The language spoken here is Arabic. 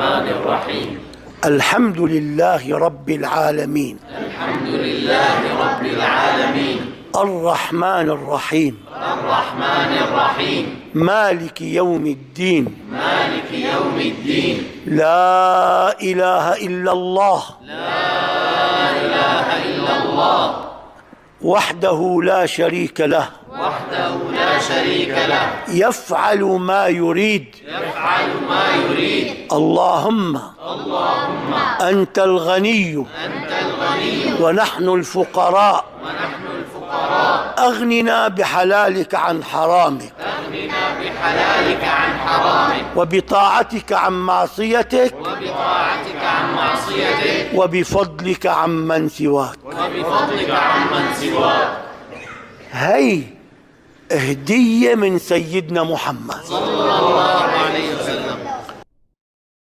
الرحمن الرحيم. الحمد لله رب العالمين. الحمد لله رب العالمين. الرحمن الرحيم. الرحمن الرحيم. مالك يوم الدين. مالك يوم الدين. لا إله إلا الله. لا إله إلا الله. وحده لا شريك له. وحده لا شريك له. يفعل ما يريد. يفعل ما يريد. اللهم أنت الغني أنت الغني ونحن الفقراء. ونحن الفقراء. أغننا بحلالك عن حرامك. أغننا بحلالك عن حرامك. وبطاعتك عن معصيتك. وبطاعتك عن معصيتك. وبفضلك عمن سواك. وبفضلك عمن سواك. هي هدية من سيدنا محمد صلى الله